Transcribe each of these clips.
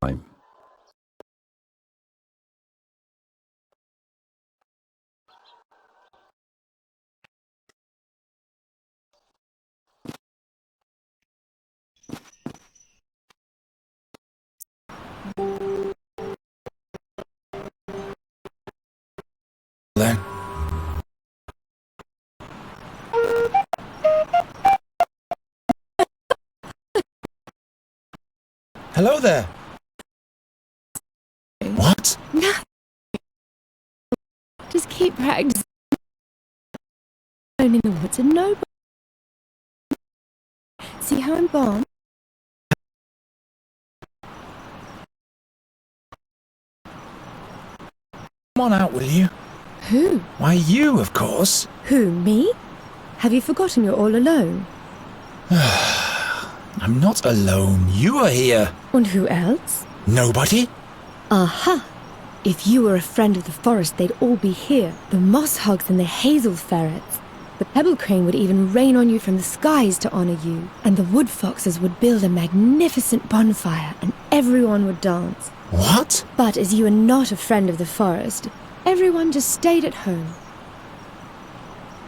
time. Then. Hello there. What? No. Just keep practicing. In the woods and nobody. See how I'm bomb? Come on out, will you? Who? Why, you, of course. Who, me? Have you forgotten you're all alone? I'm not alone. You are here. And who else? Nobody? Aha! If you were a friend of the forest, they'd all be here. The moss hogs and the hazel ferrets. The pebble crane would even rain on you from the skies to honor you. And the wood foxes would build a magnificent bonfire, and everyone would dance. What? But as you are not a friend of the forest, everyone just stayed at home.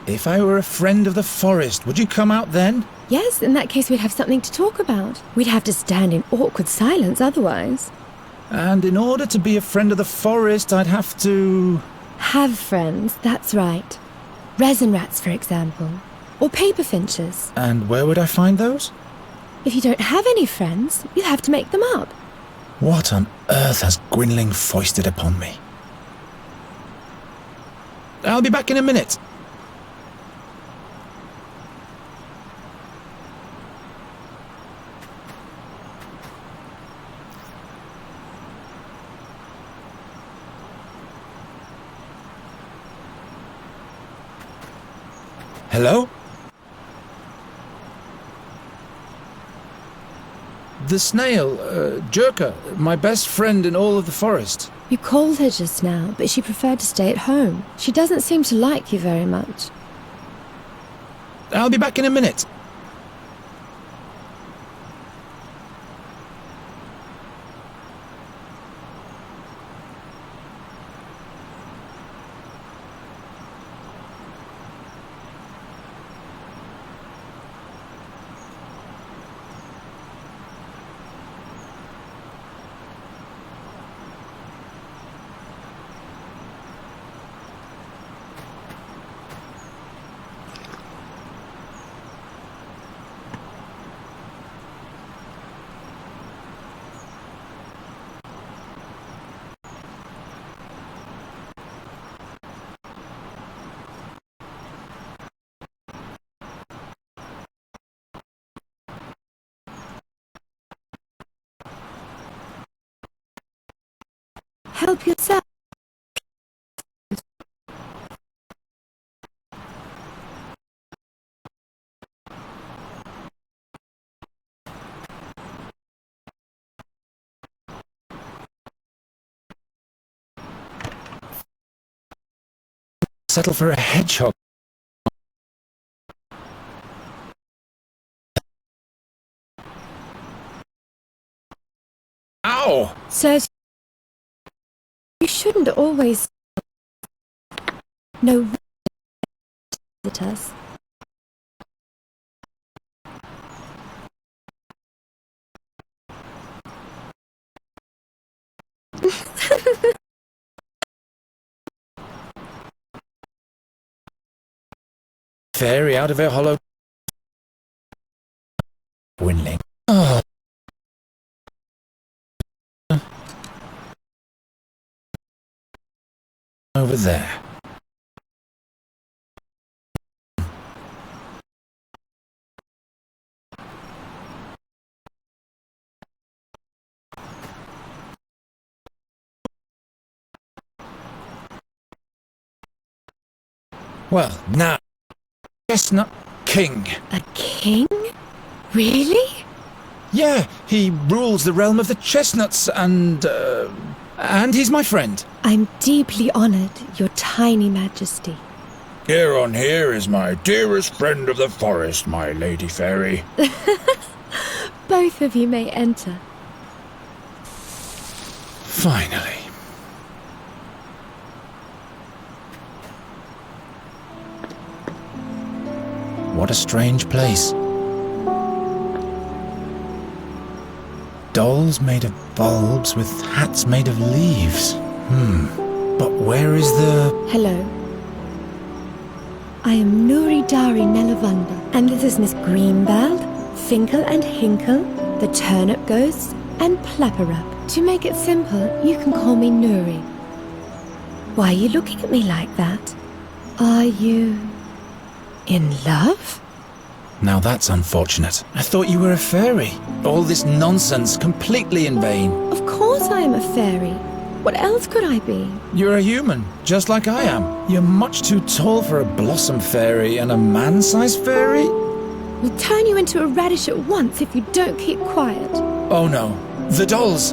If I were a friend of the forest, would you come out then? Yes, in that case we'd have something to talk about. We'd have to stand in awkward silence otherwise. And in order to be a friend of the forest, I'd have to... Have friends, that's right. Resin rats, for example. Or paper finches. And where would I find those? If you don't have any friends, you'll have to make them up. What on earth has Gwynling foisted upon me? I'll be back in a minute. Hello? The snail, Jerka, my best friend in all of the forest. You called her just now, but she preferred to stay at home. She doesn't seem to like you very much. I'll be back in a minute. Help yourself. Settle for a hedgehog. Ow! Sirs, you shouldn't always... No, visit us. Fairy out of her hollow. Gwynling. Oh. Over there. Well, now, Chestnut King. A king? Really? Yeah, he rules the realm of the chestnuts and he's my friend. I'm deeply honored, your tiny majesty. Here on here is my dearest friend of the forest, my lady fairy. Both of you may enter. Finally. What a strange place. Dolls made of bulbs with hats made of leaves. But where is the... Hello. I am Nuri Dari Nelavanda, and this is Miss Greenbelt, Finkel and Hinkle, the Turnip Ghosts, and Plapperup. To make it simple, you can call me Nuri. Why are you looking at me like that? Are you... in love? Now that's unfortunate. I thought you were a fairy. All this nonsense completely in vain. Of course I am a fairy. What else could I be? You're a human, just like I am. You're much too tall for a blossom fairy and a man-sized fairy? We'll turn you into a radish at once if you don't keep quiet. Oh no. The dolls!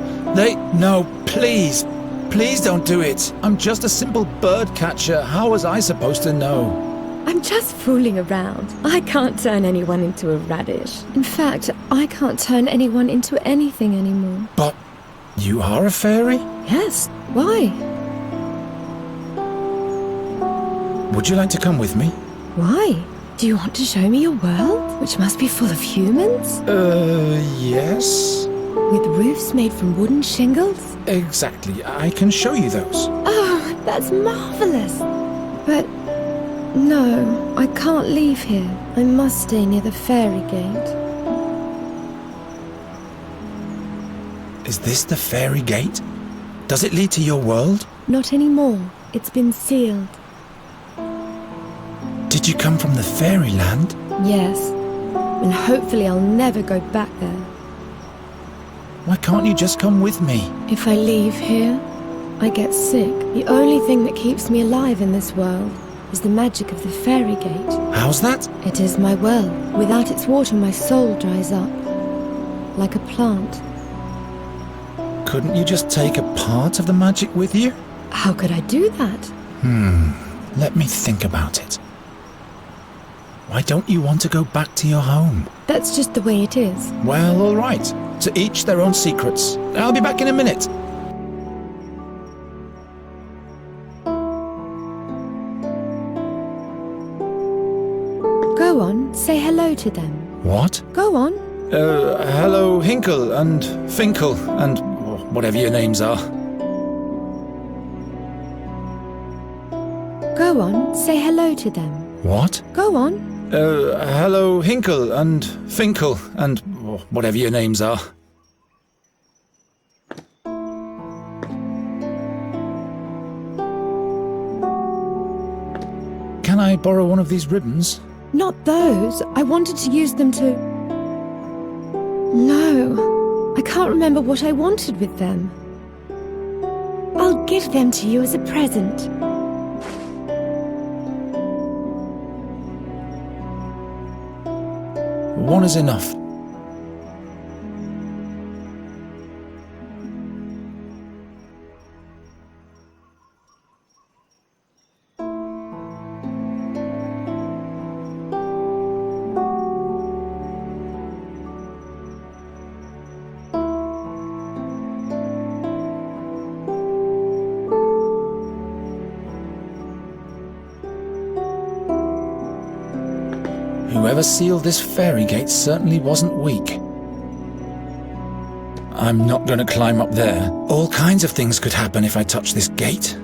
No, please. Please don't do it. I'm just a simple bird catcher. How was I supposed to know? I'm just fooling around. I can't turn anyone into a radish. In fact, I can't turn anyone into anything anymore. But you are a fairy? Yes, why? Would you like to come with me? Why? Do you want to show me your world, which must be full of humans? Yes. With roofs made from wooden shingles? Exactly. I can show you those. Oh, that's marvelous. But no, I can't leave here. I must stay near the fairy gate. Is this the fairy gate? Does it lead to your world? Not anymore. It's been sealed. Did you come from the fairyland? Yes. And hopefully I'll never go back there. Why can't you just come with me? If I leave here, I get sick. The only thing that keeps me alive in this world is the magic of the fairy gate. How's that? It is my well. Without its water, my soul dries up. Like a plant. Couldn't you just take a part of the magic with you? How could I do that? Let me think about it. Why don't you want to go back to your home? That's just the way it is. Well, all right. To each their own secrets. I'll be back in a minute. Go on, say hello to them. What? Go on. Hello, Hinkle and Finkel and whatever your names are. Go on, say hello to them. What? Go on. Hello, Hinkle and Finkel and whatever your names are. Can I borrow one of these ribbons? Not those. I wanted to use them to... No, I can't remember what I wanted with them. I'll give them to you as a present. One is enough. Whoever sealed this fairy gate certainly wasn't weak. I'm not going to climb up there. All kinds of things could happen if I touch this gate.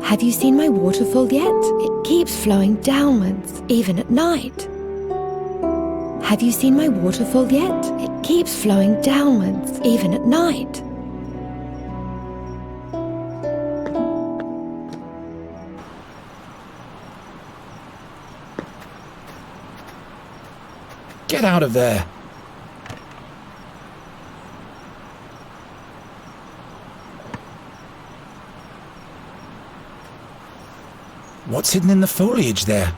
Have you seen my waterfall yet? It keeps flowing downwards, even at night. Have you seen my waterfall yet? It keeps flowing downwards, even at night. Get out of there! What's hidden in the foliage there?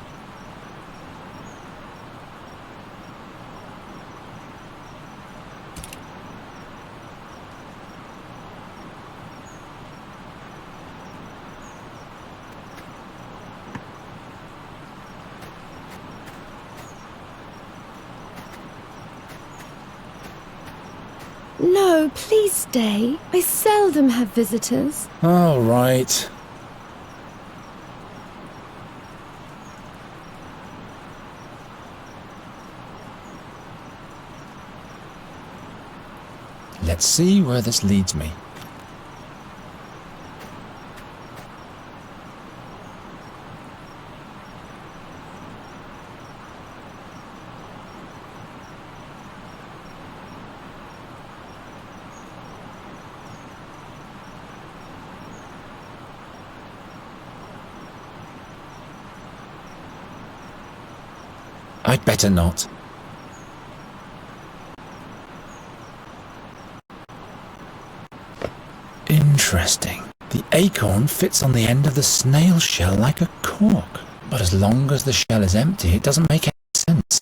No, please stay. I seldom have visitors. All right. Let's see where this leads me. I'd better not. Interesting. The acorn fits on the end of the snail shell like a cork, but as long as the shell is empty, it doesn't make any sense.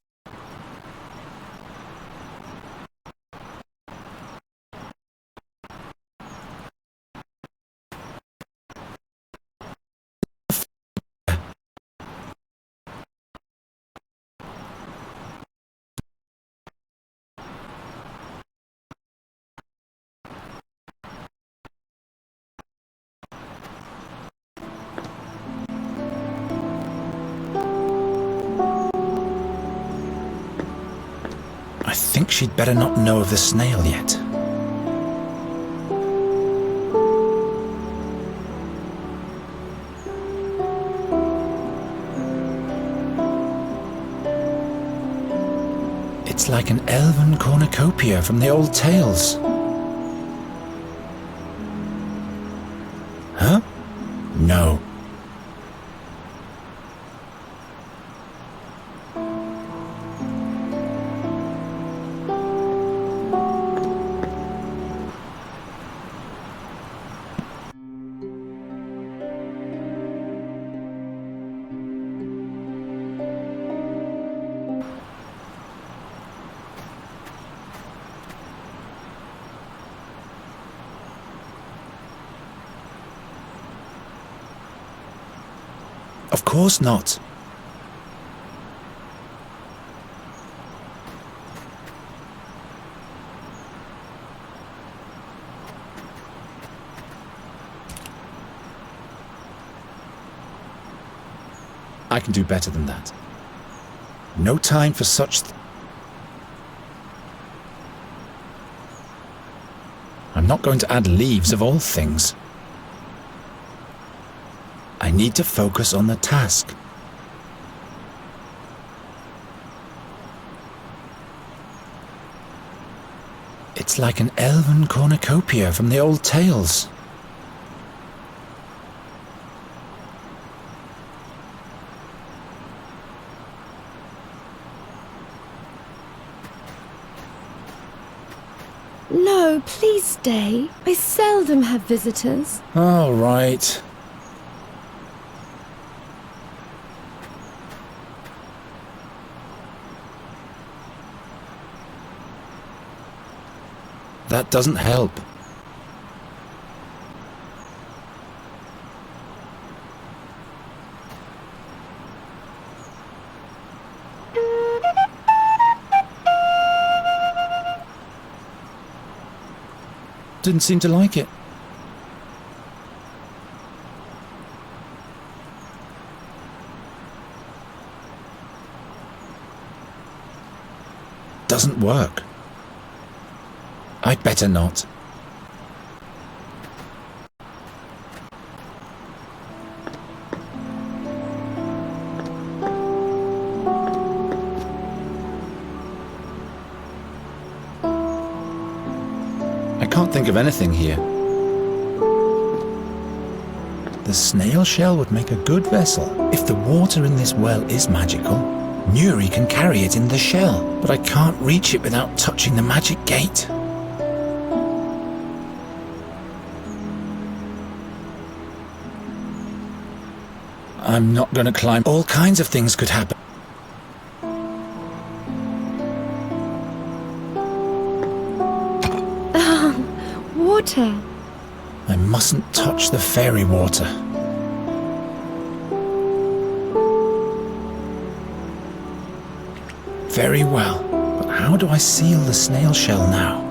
I think she'd better not know of the snail yet. It's like an elven cornucopia from the old tales. Huh? No. Of course not. I can do better than that. No time for such I'm not going to add leaves of all things. I need to focus on the task. It's like an elven cornucopia from the old tales. No, please stay. I seldom have visitors. All right. That doesn't help. Didn't seem to like it. Doesn't work. I'd better not. I can't think of anything here. The snail shell would make a good vessel. If the water in this well is magical, Nuri can carry it in the shell, but I can't reach it without touching the magic gate. I'm not going to climb. All kinds of things could happen. Water. I mustn't touch the fairy water. Very well, but how do I seal the snail shell now?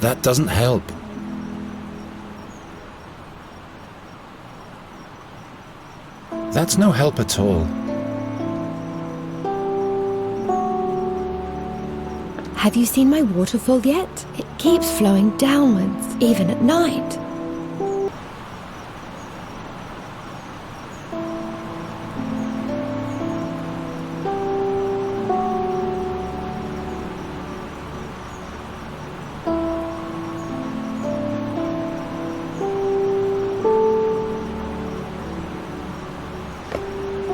that doesn't help. That's no help at all. Have you seen my waterfall yet? It keeps flowing downwards, even at night.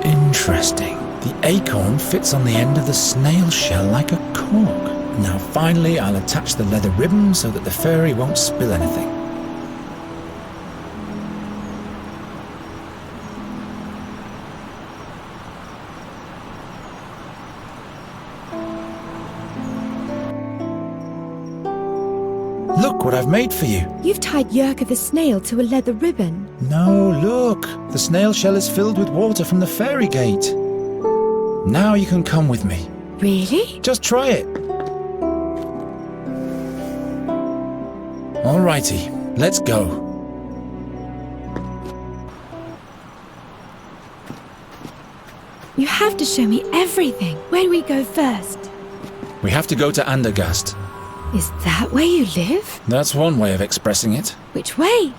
Interesting. The acorn fits on the end of the snail shell like a cork. Now finally I'll attach the leather ribbon so that the fairy won't spill anything. Look what I've made for you. You've tied Yerka the snail to a leather ribbon. No, look. The snail shell is filled with water from the fairy gate. Now you can come with me. Really? Just try it. Alrighty, let's go. You have to show me everything. Where do we go first? We have to go to Andergast. Is that where you live? That's one way of expressing it. Which way?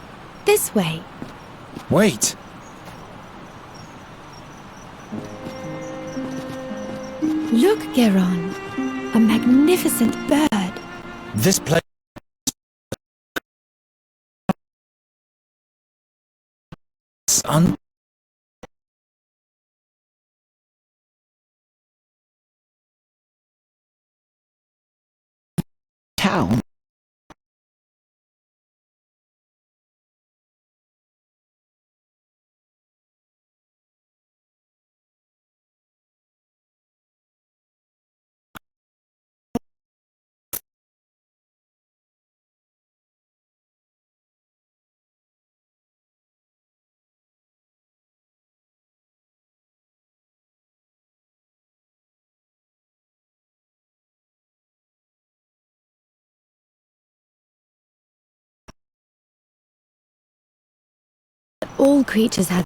This way. Wait. Look, Geron. A magnificent bird. This place town. All creatures have.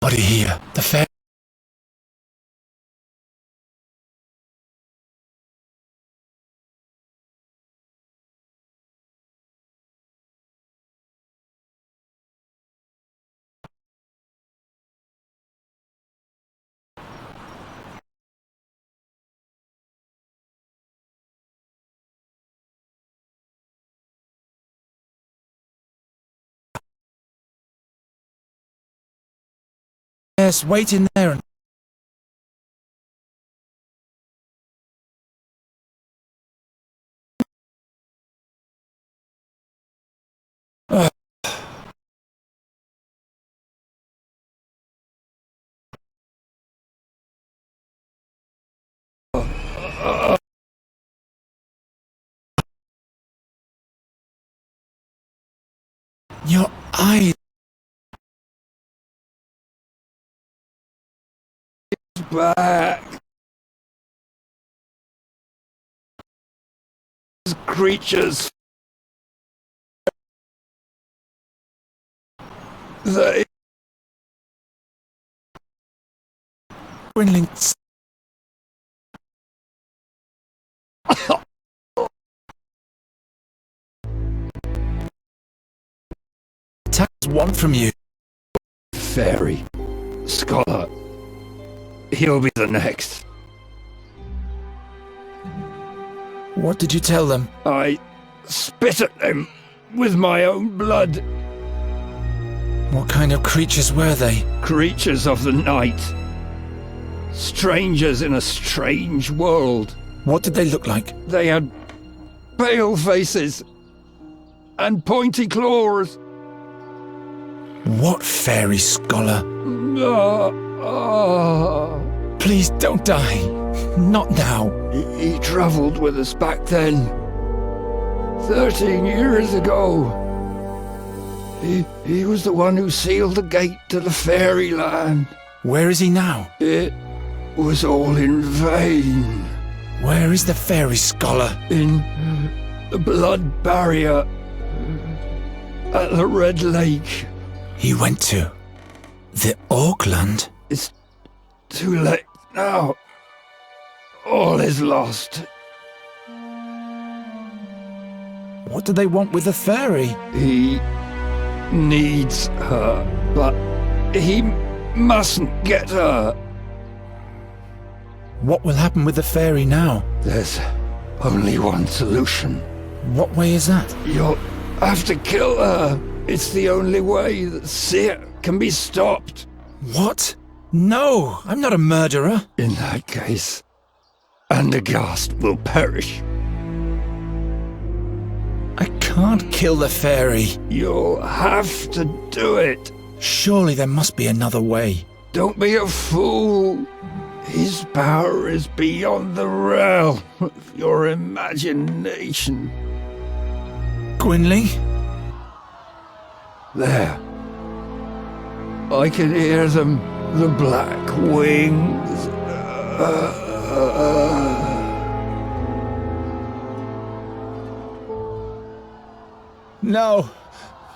Body here. The fair. Yes, wait in there and... Your eyes. Back. Creatures. They. Gwynlings. Tales want from you. Fairy. Scholar. He'll be the next. What did you tell them? I spit at them with my own blood. What kind of creatures were they? Creatures of the night. Strangers in a strange world. What did they look like? They had pale faces and pointy claws. What fairy scholar? Ah, ah. Please don't die. Not now. He travelled with us back then. 13 years ago. He was the one who sealed the gate to the fairyland. Where is he now? It was all in vain. Where is the fairy scholar? In the blood barrier at the Red Lake. He went to the Auckland? It's too late now. All is lost. What do they want with the fairy? He needs her, but he mustn't get her. What will happen with the fairy now? There's only one solution. What way is that? You'll have to kill her. It's the only way that Seer can be stopped. What? No, I'm not a murderer. In that case, Andergast will perish. I can't kill the fairy. You'll have to do it. Surely there must be another way. Don't be a fool. His power is beyond the realm of your imagination. Gwynling? There. I can hear them, the black wings. No.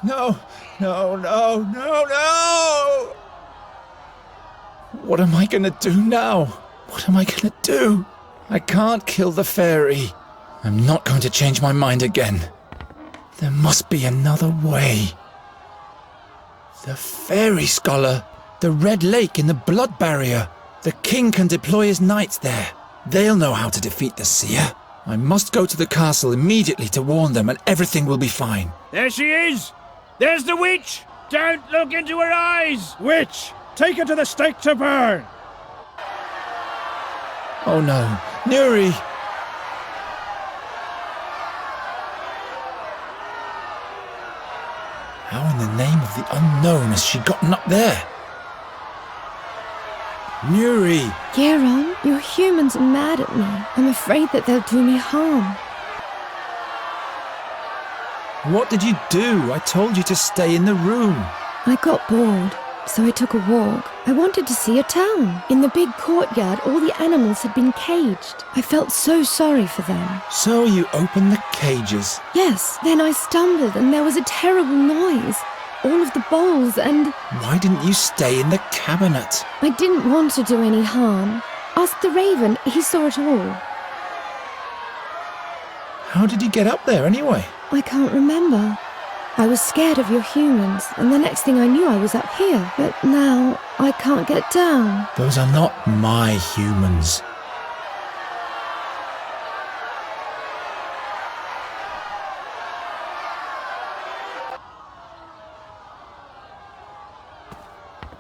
No. No, no, no, no! What am I gonna do now? What am I gonna do? I can't kill the fairy. I'm not going to change my mind again. There must be another way. The fairy scholar. The Red Lake in the blood barrier. The king can deploy his knights there. They'll know how to defeat the seer. I must go to the castle immediately to warn them and everything will be fine. There she is! There's the witch! Don't look into her eyes! Witch! Take her to the stake to burn! Oh no, Nuri! How in the name of the unknown has she gotten up there? Nuri! Geron, your humans are mad at me. I'm afraid that they'll do me harm. What did you do? I told you to stay in the room. I got bored, so I took a walk. I wanted to see a town. In the big courtyard, all the animals had been caged. I felt so sorry for them. So you opened the cages. Yes, then I stumbled and there was a terrible noise. All of the bowls and... Why didn't you stay in the cabinet? I didn't want to do any harm. Ask the raven, he saw it all. How did you get up there anyway? I can't remember. I was scared of your humans, and the next thing I knew I was up here. But now, I can't get down. Those are not my humans.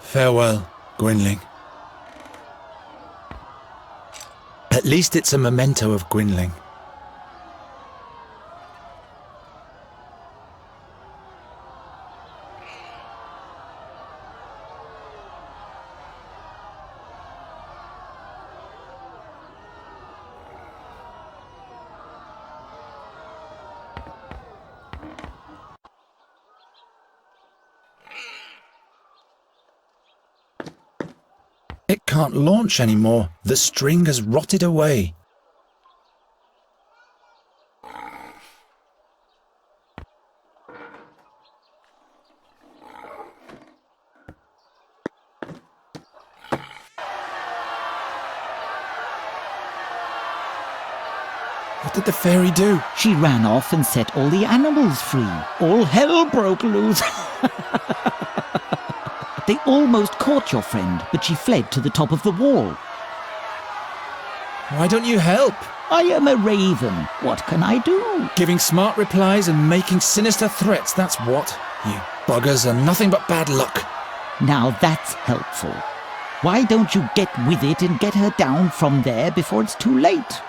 Farewell, Gwynling. At least it's a memento of Gwynling. It can't launch anymore. The string has rotted away. What did the fairy do? She ran off and set all the animals free. All hell broke loose. They almost caught your friend, but she fled to the top of the wall. Why don't you help? I am a raven. What can I do? Giving smart replies and making sinister threats, that's what. You buggers are nothing but bad luck. Now that's helpful. Why don't you get with it and get her down from there before it's too late?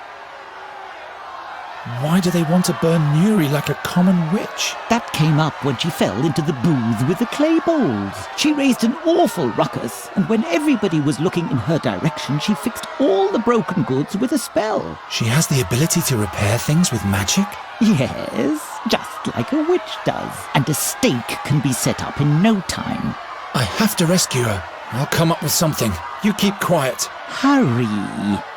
Why do they want to burn Nuri like a common witch? That came up when she fell into the booth with the clay bowls. She raised an awful ruckus, and when everybody was looking in her direction, she fixed all the broken goods with a spell. She has the ability to repair things with magic? Yes, just like a witch does. And a stake can be set up in no time. I have to rescue her. I'll come up with something. You keep quiet. Hurry.